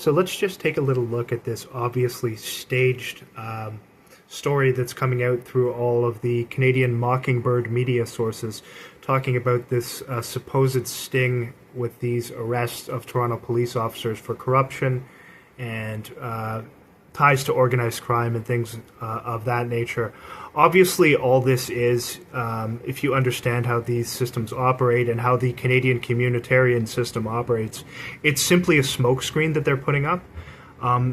So let's just take a little look at this obviously staged story that's coming out through all of the Canadian Mockingbird media sources, talking about this supposed sting with these arrests of Toronto police officers for corruption and ties to organized crime and things of that nature. Obviously, all this is, if you understand how these systems operate and how the Canadian communitarian system operates, it's simply a smokescreen that they're putting up.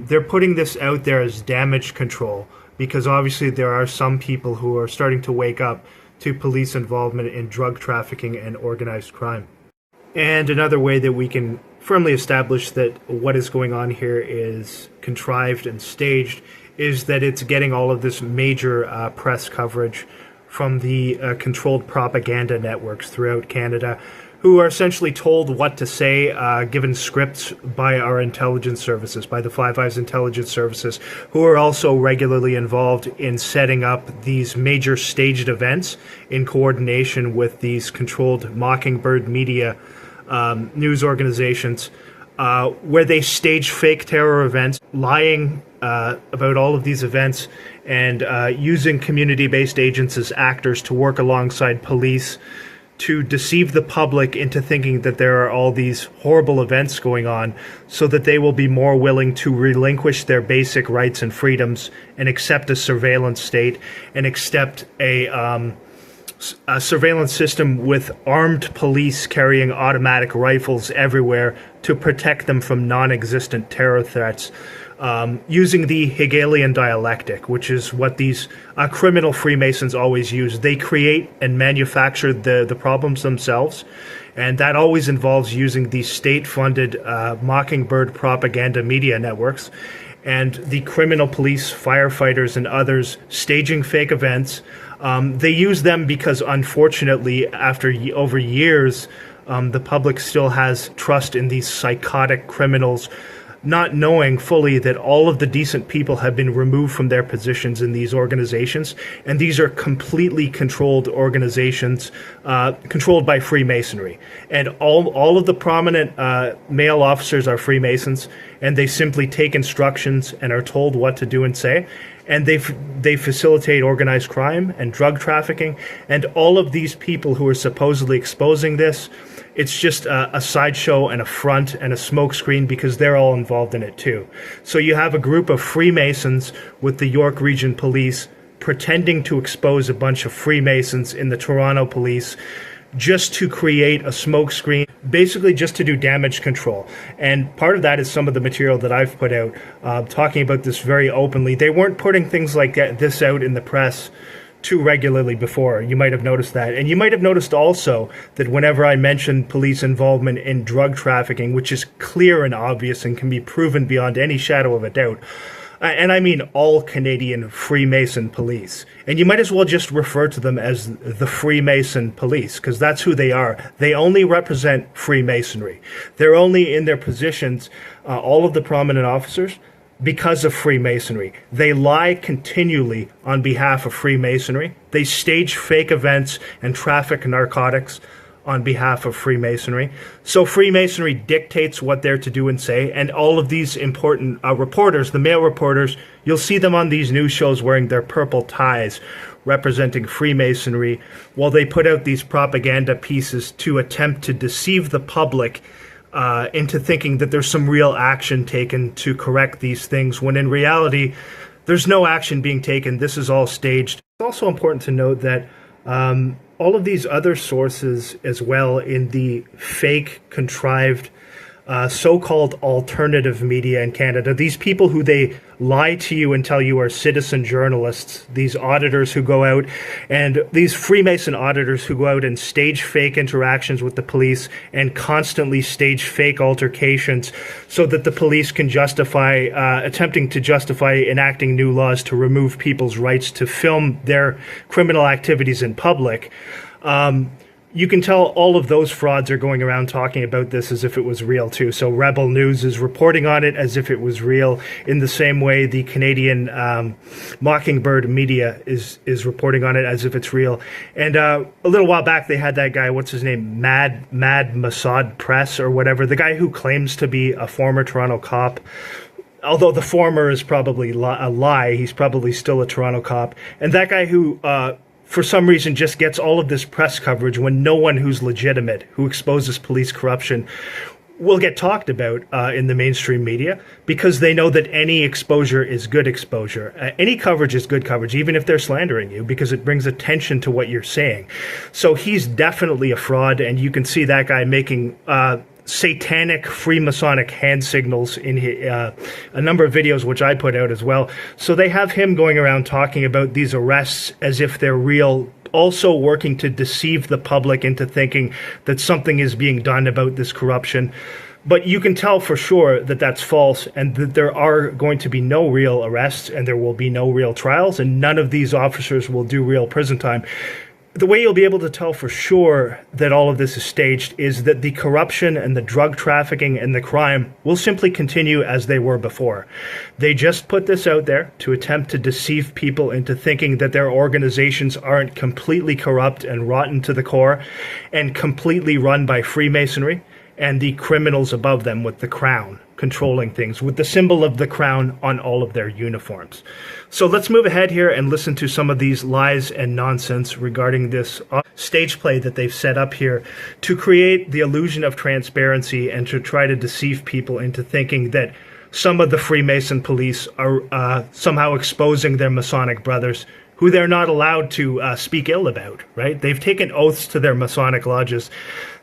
They're putting this out there as damage control, because obviously there are some people who are starting to wake up to police involvement in drug trafficking and organized crime. And another way that we can firmly establish that what is going on here is contrived and staged is that it's getting all of this major press coverage from the controlled propaganda networks throughout Canada, who are essentially told what to say, given scripts by our intelligence services, by the Five Eyes intelligence services, who are also regularly involved in setting up these major staged events in coordination with these controlled Mockingbird media news organizations, where they stage fake terror events, lying about all of these events, and using community-based agents as actors to work alongside police to deceive the public into thinking that there are all these horrible events going on, so that they will be more willing to relinquish their basic rights and freedoms and accept a surveillance state and accept a surveillance system with armed police carrying automatic rifles everywhere to protect them from non-existent terror threats, using the Hegelian dialectic, which is what these criminal Freemasons always use. They create and manufacture the problems themselves, and that always involves using these state-funded Mockingbird propaganda media networks and the criminal police, firefighters, and others staging fake events. They use them because, unfortunately, after over years, the public still has trust in these psychotic criminals, not knowing fully that all of the decent people have been removed from their positions in these organizations. And these are completely controlled organizations, controlled by Freemasonry. And all of the prominent male officers are Freemasons, and they simply take instructions and are told what to do and say. And they facilitate organized crime and drug trafficking. And all of these people who are supposedly exposing this, it's just a sideshow and a front and a smokescreen, because they're all involved in it too. So you have a group of Freemasons with the Yorkregion police pretending to expose a bunch of Freemasons in the Torontopolice, just to create a smokescreen, basically just to do damage control. And part of that is some of the material that I've put out, talking about this very openly. They weren't putting things like this out in the press too regularly before. You might have noticed that. And you might have noticed also that whenever I mention police involvement in drug trafficking, which is clear and obvious and can be proven beyond any shadow of a doubt, and I mean all Canadian Freemason police. And you might as well just refer to them as the Freemason police, because that's who they are. They only represent Freemasonry. They're only in their positions, all of the prominent officers, because of Freemasonry. They lie continually on behalf of Freemasonry. They stage fake events and traffic narcotics on behalf of Freemasonry. So Freemasonry dictates what they're to do and say, and all of these important reporters, the male reporters, you'll see them on these news shows wearing their purple ties, representing Freemasonry, while they put out these propaganda pieces to attempt to deceive the public into thinking that there's some real action taken to correct these things, when in reality, there's no action being taken. This is all staged. It's also important to note that all of these other sources as well in the fake, contrived, so-called alternative media in Canada, these people who they lie to you and tell you are citizen journalists, these auditors who go out, and these Freemason auditors who go out and stage fake interactions with the police and constantly stage fake altercations so that the police can justify, attempting to justify enacting new laws to remove people's rights to film their criminal activities in public. you can tell all of those frauds are going around talking about this as if it was real too. So Rebel News is reporting on it as if it was real, in the same way the Canadian Mockingbird media is reporting on it as if it's real. And a little while back they had that guy, what's his name, Mad Mossad Press or whatever, the guy who claims to be a former Toronto cop. Although the former is probably a lie, he's probably still a Toronto cop. And that guy who for some reason just gets all of this press coverage when no one who's legitimate, who exposes police corruption, will get talked about in the mainstream media, because they know that any exposure is good exposure. Any coverage is good coverage, even if they're slandering you, because it brings attention to what you're saying. So he's definitely a fraud, and you can see that guy making satanic Freemasonic hand signals in a number of videos, which I put out as well. So they have him going around talking about these arrests as if they're real, also working to deceive the public into thinking that something is being done about this corruption. But you can tell for sure that that's false, and that there are going to be no real arrests, and there will be no real trials, and none of these officers will do real prison time. The way you'll be able to tell for sure that all of this is staged is that the corruption and the drug trafficking and the crime will simply continue as they were before. They just put this out there to attempt to deceive people into thinking that their organizations aren't completely corrupt and rotten to the core and completely run by Freemasonry and the criminals above them with the crown controlling things, with the symbol of the crown on all of their uniforms. So let's move ahead here and listen to some of these lies and nonsense regarding this stage play that they've set up here to create the illusion of transparency and to try to deceive people into thinking that some of the Freemason police are somehow exposing their Masonic brothers, who they're not allowed to speak ill about, right? They've taken oaths to their Masonic lodges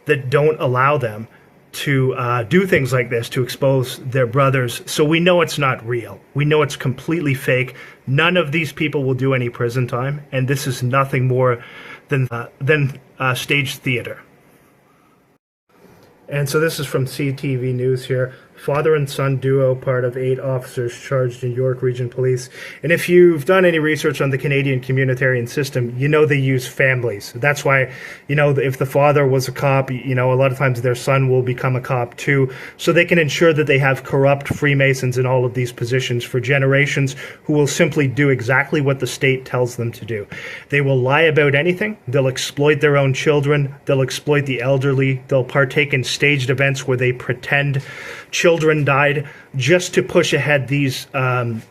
that don't allow them to do things like this, to expose their brothers. So we know it's not real. We know it's completely fake. None of these people will do any prison time, and this is nothing more than staged theater. And so this is from CTV News here. Father and son duo, part of 8 officers charged in Yorkregion Police. And if you've done any research on the Canadian communitarian system, you know they use families. That's why, you know, if the father was a cop, you know, a lot of times their son will become a cop too. So they can ensure that they have corrupt Freemasons in all of these positions for generations who will simply do exactly what the state tells them to do. They will lie about anything. They'll exploit their own children. They'll exploit the elderly. They'll partake in staged events where they pretend children died just to push ahead these agendas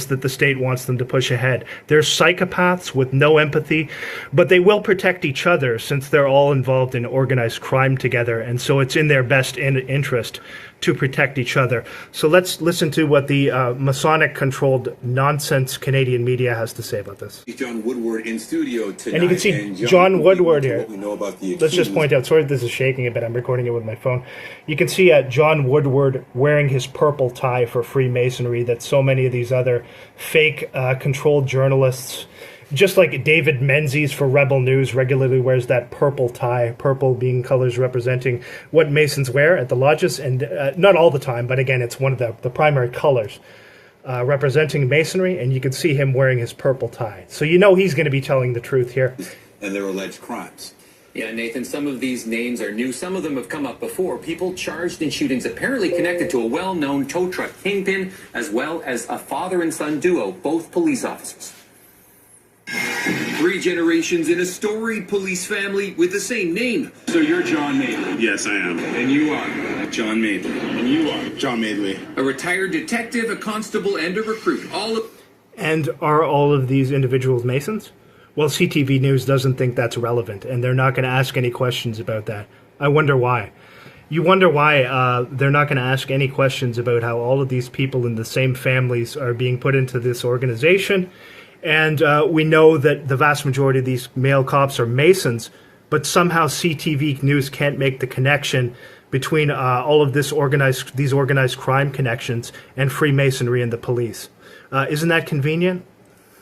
that the state wants them to push ahead. They're psychopaths with no empathy, but they will protect each other since they're all involved in organized crime together, and so it's in their best interest to protect each other. So let's listen to what the Masonic-controlled nonsense Canadian media has to say about this. John Woodward in studio tonight. And you can see John Woodward here. Let's just point out, sorry if this is shaking a bit, I'm recording it with my phone. You can see John Woodward wearing his purple tie for Freemasonry that so many of these other fake controlled journalists, just like David Menzies for Rebel News, regularly wears that purple tie, purple being colors representing what Masons wear at the lodges, and not all the time, but again, it's one of the primary colors representing Masonry, and you can see him wearing his purple tie. So you know he's going to be telling the truth here. And their alleged crimes. Yeah, Nathan, some of these names are new. Some of them have come up before. People charged in shootings apparently connected to a well-known tow truck kingpin, as well as a father and son duo, both police officers. 3 generations in a storied police family with the same name. So you're John Madeley? Yes, I am. And you are? John Madeley. And you are? John Madeley. A retired detective, a constable, and a recruit. And are all of these individuals Masons? Well, CTV News doesn't think that's relevant, and they're not going to ask any questions about that. I wonder why. You wonder why they're not going to ask any questions about how all of these people in the same families are being put into this organization. And we know that the vast majority of these male cops are Masons, but somehow CTV News can't make the connection between all of these organized crime connections and Freemasonry and the police. Isn't that convenient?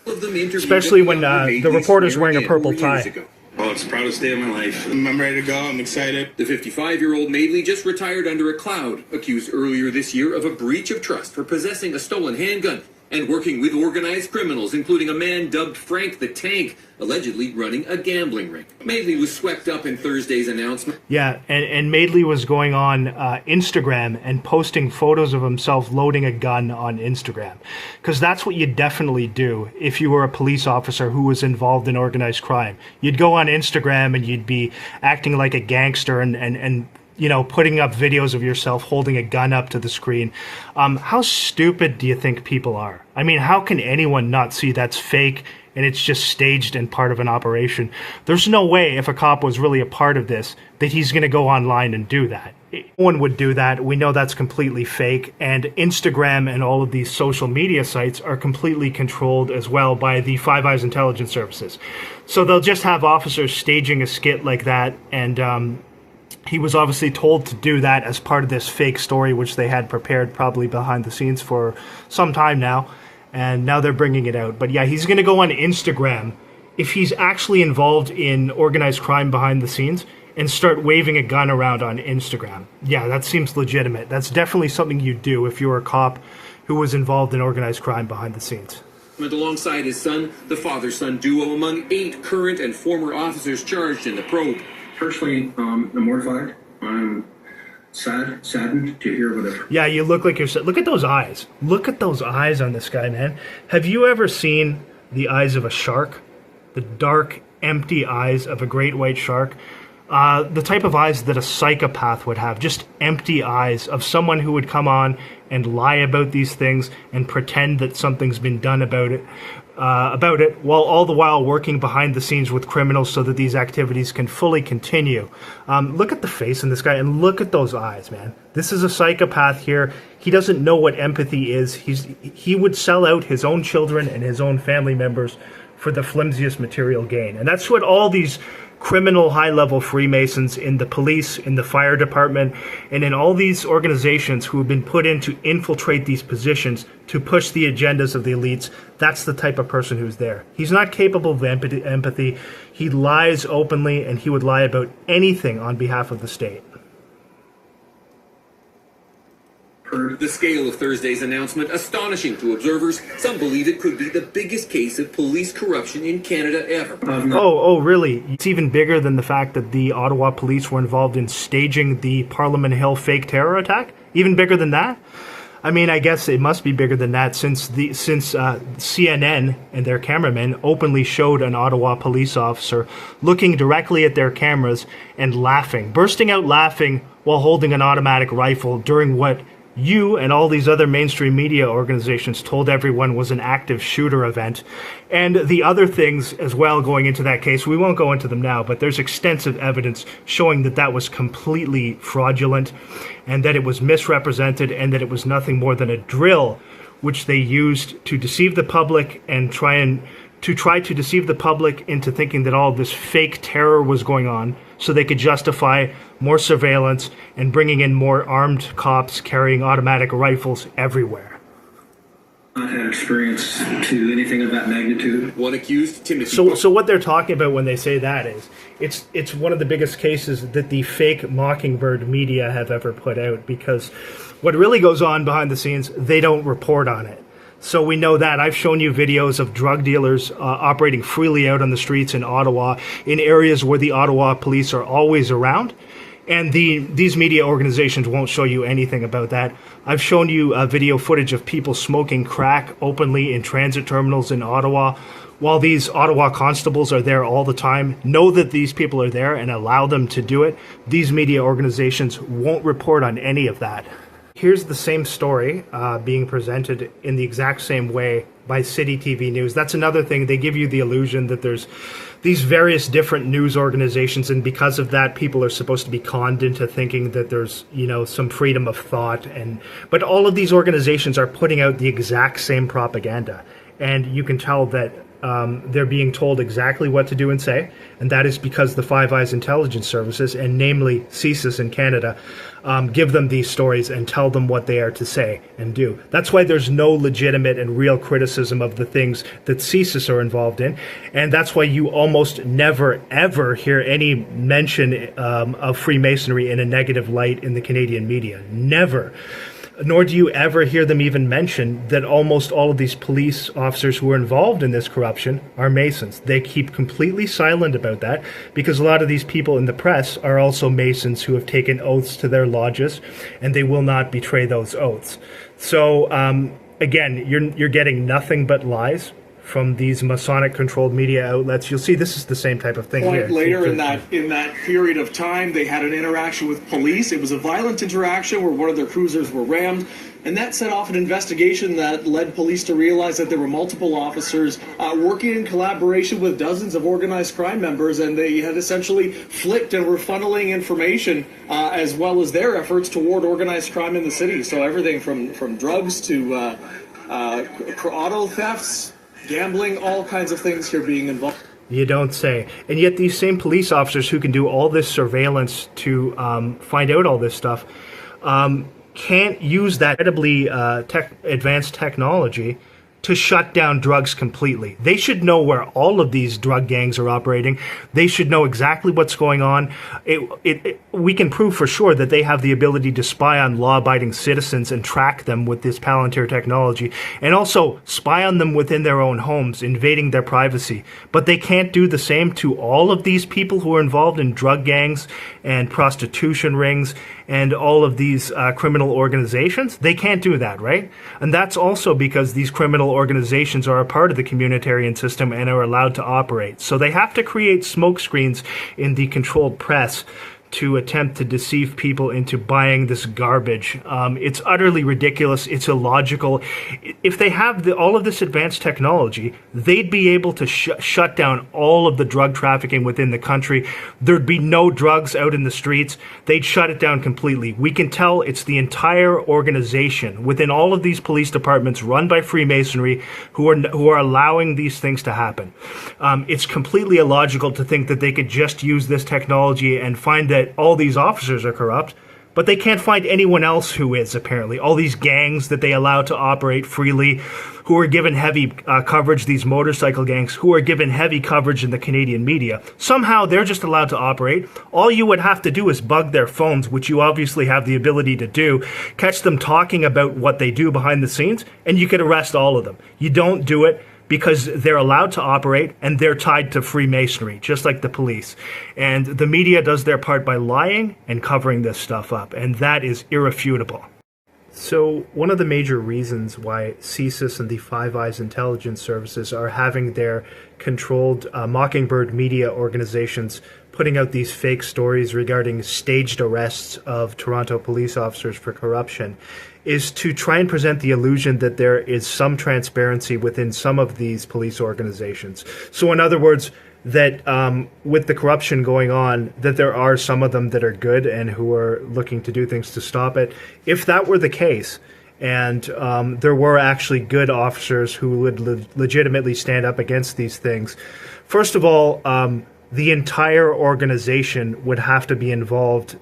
Especially when the reporter's wearing a purple tie. Oh, it's the proudest day of my life. I'm ready to go. I'm excited. The 55-year-old Madeley just retired under a cloud, accused earlier this year of a breach of trust for possessing a stolen handgun. and working with organized criminals, including a man dubbed Frank the Tank, allegedly running a gambling ring. Madeley was swept up in Thursday's announcement. Yeah, and Madeley was going on Instagram and posting photos of himself loading a gun on Instagram. Because that's what you'd definitely do if you were a police officer who was involved in organized crime. You'd go on Instagram and you'd be acting like a gangster and you know, putting up videos of yourself holding a gun up to the screen. How stupid do you think people are? I mean, how can anyone not see that's fake and it's just staged and part of an operation? There's no way, if a cop was really a part of this, that he's going to go online and do that. No one would do that. We know that's completely fake. And Instagram and all of these social media sites are completely controlled as well by the Five Eyes intelligence services. So they'll just have officers staging a skit like that, and he was obviously told to do that as part of this fake story, which they had prepared probably behind the scenes for some time now. And now they're bringing it out. But yeah, he's going to go on Instagram, if he's actually involved in organized crime behind the scenes, and start waving a gun around on Instagram. Yeah, that seems legitimate. That's definitely something you'd do if you were a cop who was involved in organized crime behind the scenes. Alongside his son, the father-son duo among 8 current and former officers charged in the probe. Personally, I'm mortified. I'm saddened to hear whatever. Yeah, you look like you're... Look at those eyes. Look at those eyes on this guy, man. Have you ever seen the eyes of a shark? The dark, empty eyes of a great white shark? The type of eyes that a psychopath would have. Just empty eyes of someone who would come on and lie about these things and pretend that something's been done about it, while all the while working behind the scenes with criminals so that these activities can fully continue. Look at the face in this guy and look at those eyes, man. This is a psychopath here. He doesn't know what empathy is. He would sell out his own children and his own family members for the flimsiest material gain. And that's what all these criminal high-level Freemasons in the police, in the fire department, and in all these organizations who have been put in to infiltrate these positions to push the agendas of the elites, that's the type of person who's there. He's not capable of empathy. He lies openly, and he would lie about anything on behalf of the state. The scale of Thursday's announcement astonishing to observers. Some believe it could be the biggest case of police corruption in Canada ever. Oh, really? It's even bigger than the fact that the Ottawa police were involved in staging the Parliament Hill fake terror attack? Even bigger than that? I mean, I guess it must be bigger than that since CNN and their cameramen openly showed an Ottawa police officer looking directly at their cameras and laughing, bursting out laughing while holding an automatic rifle during what you and all these other mainstream media organizations told everyone was an active shooter event. And the other things as well going into that case, we won't go into them now, but there's extensive evidence showing that that was completely fraudulent and that it was misrepresented and that it was nothing more than a drill which they used to deceive the public and try to deceive the public into thinking that all this fake terror was going on so they could justify more surveillance and bringing in more armed cops carrying automatic rifles everywhere. Not had experience to anything of that magnitude. One accused, Timothy. So what they're talking about when they say that is it's one of the biggest cases that the fake Mockingbird media have ever put out, because what really goes on behind the scenes, they don't report on it. So we know that. I've shown you videos of drug dealers operating freely out on the streets in Ottawa, in areas where the Ottawa police are always around. And these media organizations won't show you anything about that. I've shown you video footage of people smoking crack openly in transit terminals in Ottawa, while these Ottawa constables are there all the time, know that these people are there and allow them to do it. These media organizations won't report on any of that. Here's the same story being presented in the exact same way by City TV News. That's another thing. They give you the illusion that there's these various different news organizations, and because of that, people are supposed to be conned into thinking that there's, you know, some freedom of thought. But all of these organizations are putting out the exact same propaganda, and you can tell that they're being told exactly what to do and say, and that is because the Five Eyes intelligence services, and namely CSIS in Canada, give them these stories and tell them what they are to say and do. That's why there's no legitimate and real criticism of the things that CSIS are involved in, and that's why you almost never, ever hear any mention of Freemasonry in a negative light in the Canadian media. Never. Nor do you ever hear them even mention that almost all of these police officers who are involved in this corruption are Masons. They keep completely silent about that because a lot of these people in the press are also Masons who have taken oaths to their lodges, and they will not betray those oaths. So, again, you're getting nothing but lies from these Masonic-controlled media outlets. You'll see this is the same type of thing here. Later in that period of time, they had an interaction with police. It was a violent interaction where one of their cruisers were rammed, and that set off an investigation that led police to realize that there were multiple officers working in collaboration with dozens of organized crime members, and they had essentially flipped and were funneling information as well as their efforts toward organized crime in the city. So everything from drugs to auto thefts, gambling, all kinds of things here being involved. You don't say. And yet these same police officers who can do all this surveillance to find out all this stuff can't use that incredibly advanced technology to shut down drugs completely. They should know where all of these drug gangs are operating. They should know exactly what's going on. We can prove for sure that they have the ability to spy on law-abiding citizens and track them with this Palantir technology, and also spy on them within their own homes, invading their privacy. But they can't do the same to all of these people who are involved in drug gangs and prostitution rings and all of these criminal organizations. They can't do that, right? And that's also because these criminal organizations are a part of the communitarian system and are allowed to operate. So they have to create smokescreens in the controlled press to attempt to deceive people into buying this garbage. It's utterly ridiculous. It's illogical. If they have all of this advanced technology, they'd be able to shut down all of the drug trafficking within the country. There'd be no drugs out in the streets. They'd shut it down completely. We can tell it's the entire organization within all of these police departments run by Freemasonry who are allowing these things to happen. It's completely illogical to think that they could just use this technology and find that all these officers are corrupt, but they can't find anyone else who is, apparently. All these gangs that they allow to operate freely, who are given heavy coverage, these motorcycle gangs, who are given heavy coverage in the Canadian media. Somehow they're just allowed to operate. All you would have to do is bug their phones, which you obviously have the ability to do, catch them talking about what they do behind the scenes, and you could arrest all of them. You don't do it because they're allowed to operate and they're tied to Freemasonry, just like the police. And the media does their part by lying and covering this stuff up, and that is irrefutable. So one of the major reasons why CSIS and the Five Eyes intelligence services are having their controlled Mockingbird media organizations putting out these fake stories regarding staged arrests of Toronto police officers for corruption is to try and present the illusion that there is some transparency within some of these police organizations. So in other words, that with the corruption going on, that there are some of them that are good and who are looking to do things to stop it. If that were the case, and there were actually good officers who would legitimately stand up against these things, first of all, the entire organization would have to be involved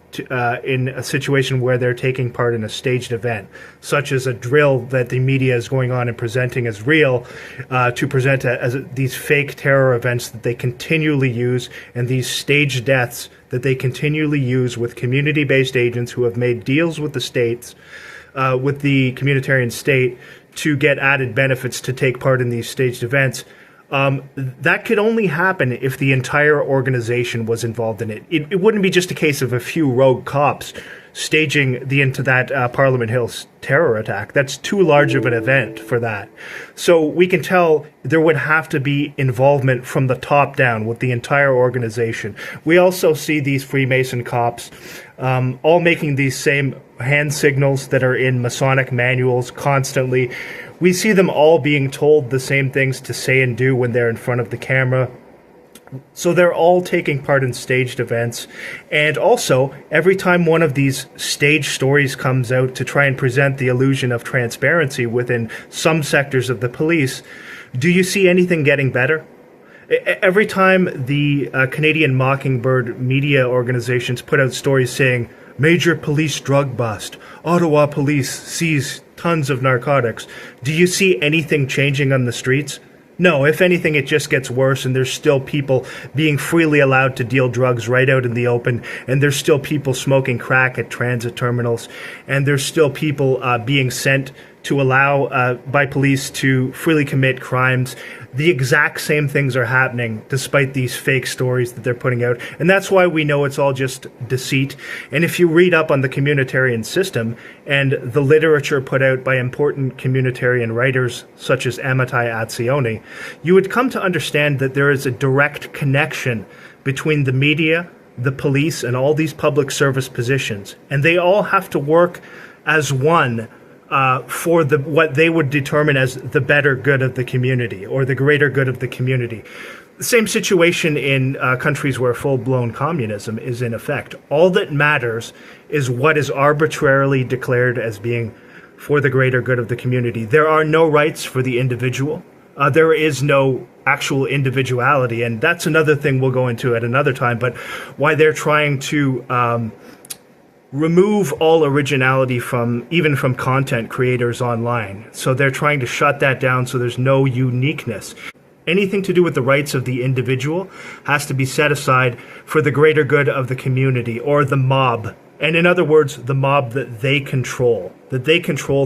in a situation where they're taking part in a staged event, such as a drill that the media is going on and presenting as real, to present as these fake terror events that they continually use, and these staged deaths that they continually use with community-based agents who have made deals with the states, with the communitarian state, to get added benefits to take part in these staged events. That could only happen if the entire organization was involved in it. It wouldn't be just a case of a few rogue cops staging into that Parliament Hill terror attack. That's too large of an event for that. So we can tell there would have to be involvement from the top down with the entire organization. We also see these Freemason cops all making these same hand signals that are in Masonic manuals constantly. We see them all being told the same things to say and do when they're in front of the camera. So they're all taking part in staged events. And also, every time one of these staged stories comes out to try and present the illusion of transparency within some sectors of the police, do you see anything getting better? Every time the Canadian Mockingbird media organizations put out stories saying, major police drug bust, Ottawa police seize tons of narcotics, do you see anything changing on the streets? No, if anything, it just gets worse, and there's still people being freely allowed to deal drugs right out in the open, and there's still people smoking crack at transit terminals, and there's still people being sent to allow by police to freely commit crimes. The exact same things are happening despite these fake stories that they're putting out. And that's why we know it's all just deceit. And if you read up on the communitarian system and the literature put out by important communitarian writers such as Amitai Azioni, you would come to understand that there is a direct connection between the media, the police, and all these public service positions. And they all have to work as one for what they would determine as the better good of the community or the greater good of the community. The same situation in countries where full-blown communism is in effect. All that matters is what is arbitrarily declared as being for the greater good of the community. There are no rights for the individual. There is no actual individuality, and that's another thing we'll go into at another time, but why they're trying to remove all originality even from content creators online. So they're trying to shut that down so there's no uniqueness. Anything to do with the rights of the individual has to be set aside for the greater good of the community or the mob. And in other words, the mob that they control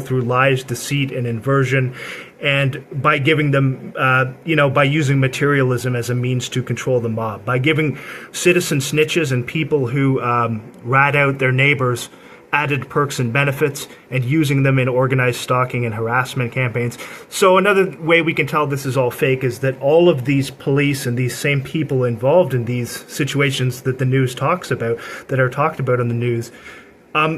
through lies, deceit, and inversion, and by giving them, by using materialism as a means to control the mob, by giving citizen snitches and people who rat out their neighbors added perks and benefits and using them in organized stalking and harassment campaigns. So another way we can tell this is all fake is that all of these police and these same people involved in these situations that the news talks about, that are talked about in the news,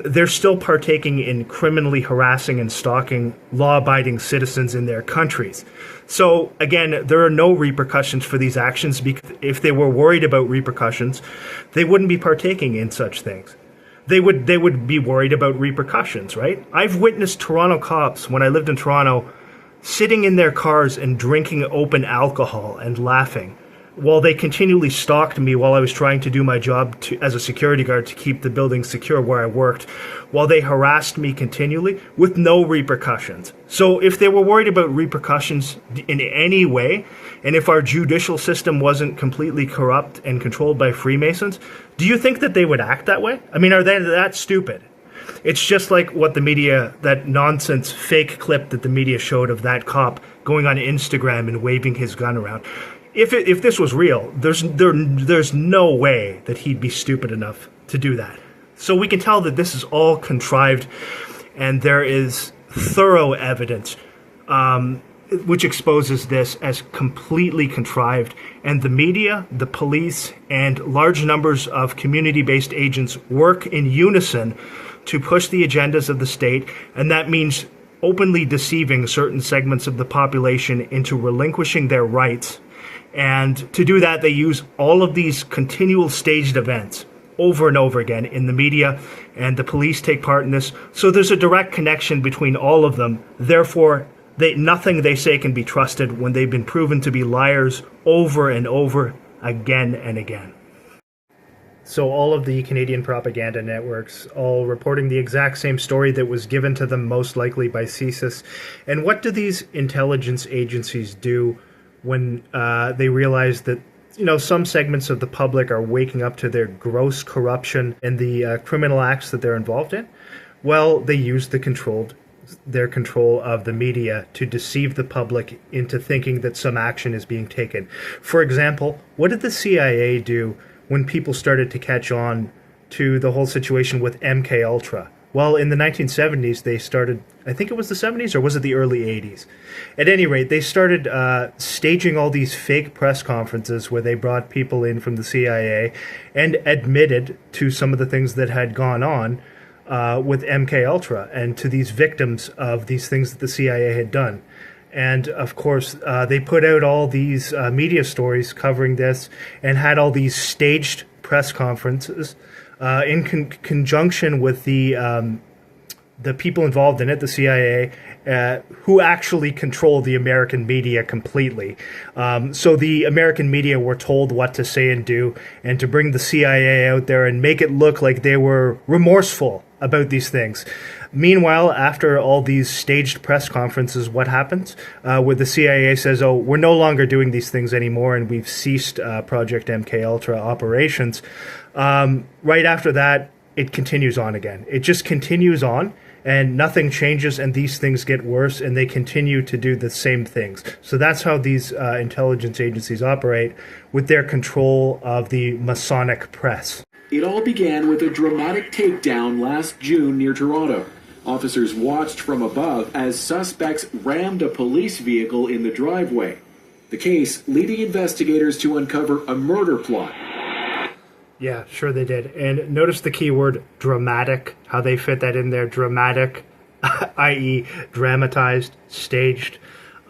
they're still partaking in criminally harassing and stalking law-abiding citizens in their countries. So again, there are no repercussions for these actions, because if they were worried about repercussions, they wouldn't be partaking in such things. They would be worried about repercussions, right? I've witnessed Toronto cops, when I lived in Toronto, sitting in their cars and drinking open alcohol and laughing while they continually stalked me while I was trying to do my job as a security guard to keep the building secure where I worked, while they harassed me continually with no repercussions. So if they were worried about repercussions in any way, and if our judicial system wasn't completely corrupt and controlled by Freemasons, do you think that they would act that way? I mean, are they that stupid? It's just like what the media, that nonsense fake clip that the media showed of that cop going on Instagram and waving his gun around. If this was real, there's no way that he'd be stupid enough to do that. So we can tell that this is all contrived, and there is thorough evidence which exposes this as completely contrived. And the media, the police, and large numbers of community-based agents work in unison to push the agendas of the state, and that means openly deceiving certain segments of the population into relinquishing their rights. And to do that, they use all of these continual staged events over and over again in the media, and the police take part in this. So there's a direct connection between all of them. Therefore, nothing they say can be trusted when they've been proven to be liars over and over again and again. So all of the Canadian propaganda networks all reporting the exact same story that was given to them most likely by CSIS. And what do these intelligence agencies do when they realize that, some segments of the public are waking up to their gross corruption and the criminal acts that they're involved in? Well, they use their control of the media to deceive the public into thinking that some action is being taken. For example, what did the CIA do when people started to catch on to the whole situation with MK Ultra? Well, in the 1970s, they started, I think it was the 70s, or was it the early 80s? At any rate, they started staging all these fake press conferences where they brought people in from the CIA and admitted to some of the things that had gone on with MK Ultra and to these victims of these things that the CIA had done. And of course, they put out all these media stories covering this and had all these staged press conferences in conjunction with the people involved in it, the CIA, who actually control the American media completely. So the American media were told what to say and do, and to bring the CIA out there and make it look like they were remorseful about these things. Meanwhile, after all these staged press conferences, what happens? Where the CIA says, oh, we're no longer doing these things anymore, and we've ceased Project MKUltra operations. Right after that, it continues on again. It just continues on, and nothing changes, and these things get worse, and they continue to do the same things. So that's how these intelligence agencies operate, with their control of the Masonic press. It all began with a dramatic takedown last June near Toronto. Officers watched from above as suspects rammed a police vehicle in the driveway. The case leading investigators to uncover a murder plot. Yeah, sure they did. And notice the key word dramatic, how they fit that in there. Dramatic, i.e. dramatized, staged.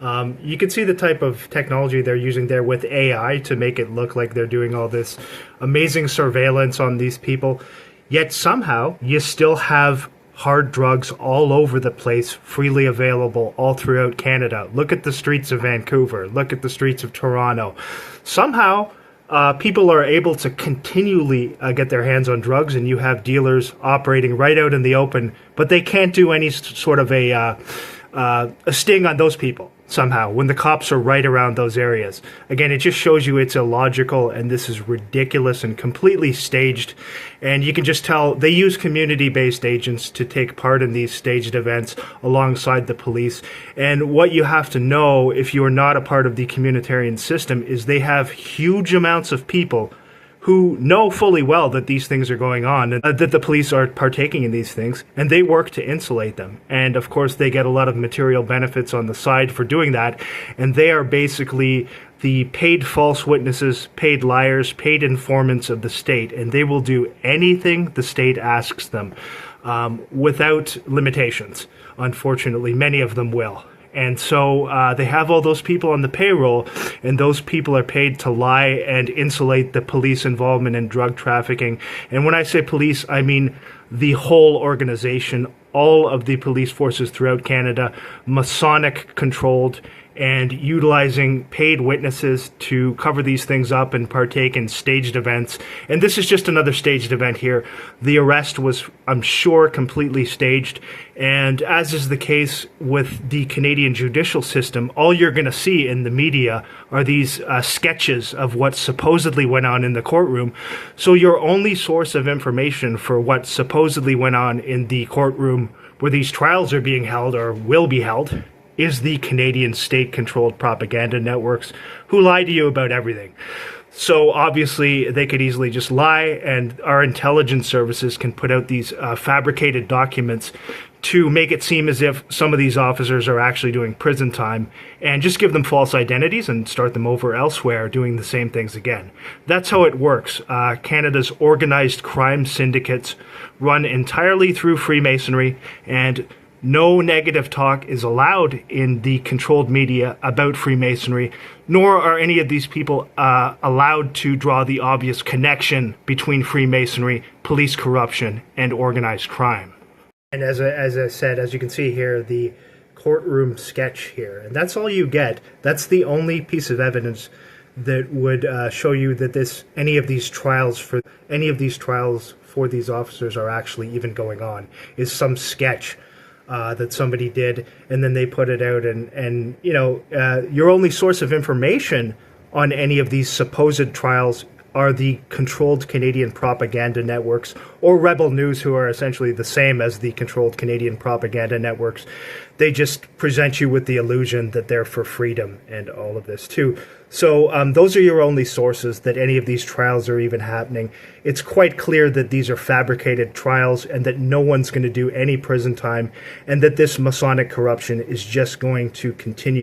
You can see the type of technology they're using there with AI to make it look like they're doing all this amazing surveillance on these people. Yet somehow you still have hard drugs all over the place, freely available all throughout Canada. Look at the streets of Vancouver. Look at the streets of Toronto. Somehow people are able to continually get their hands on drugs, and you have dealers operating right out in the open, but they can't do any sort of a sting on those people somehow when the cops are right around those areas. Again, it just shows you it's illogical, and this is ridiculous and completely staged. And you can just tell they use community-based agents to take part in these staged events alongside the police. And what you have to know, if you are not a part of the communitarian system, is they have huge amounts of people who know fully well that these things are going on, and that the police are partaking in these things, and they work to insulate them. And of course, they get a lot of material benefits on the side for doing that, and they are basically the paid false witnesses, paid liars, paid informants of the state, and they will do anything the state asks them without limitations. Unfortunately, many of them will. And so they have all those people on the payroll, and those people are paid to lie and insulate the police involvement in drug trafficking. And when I say police, I mean the whole organization, all of the police forces throughout Canada, Masonic controlled, and utilizing paid witnesses to cover these things up and partake in staged events. And this is just another staged event here. The arrest was, I'm sure, completely staged. And as is the case with the Canadian judicial system, all you're going to see in the media are these sketches of what supposedly went on in the courtroom. So your only source of information for what supposedly went on in the courtroom where these trials are being held or will be held is the Canadian state-controlled propaganda networks who lie to you about everything. So obviously they could easily just lie, and our intelligence services can put out these fabricated documents to make it seem as if some of these officers are actually doing prison time, and just give them false identities and start them over elsewhere doing the same things again. That's how it works. Canada's organized crime syndicates run entirely through Freemasonry, and no negative talk is allowed in the controlled media about Freemasonry, nor are any of these people allowed to draw the obvious connection between Freemasonry, police corruption, and organized crime. And as I said, as you can see here, the courtroom sketch here, and that's all you get. That's the only piece of evidence that would show you that any of these trials for these officers are actually even going on, is some sketch that somebody did, and then they put it out, and you know, your only source of information on any of these supposed trials are the controlled Canadian propaganda networks, or Rebel News, who are essentially the same as the controlled Canadian propaganda networks. They just present you with the illusion that they're for freedom and all of this too. So those are your only sources that any of these trials are even happening. It's quite clear that these are fabricated trials, and that no one's going to do any prison time, and that this Masonic corruption is just going to continue.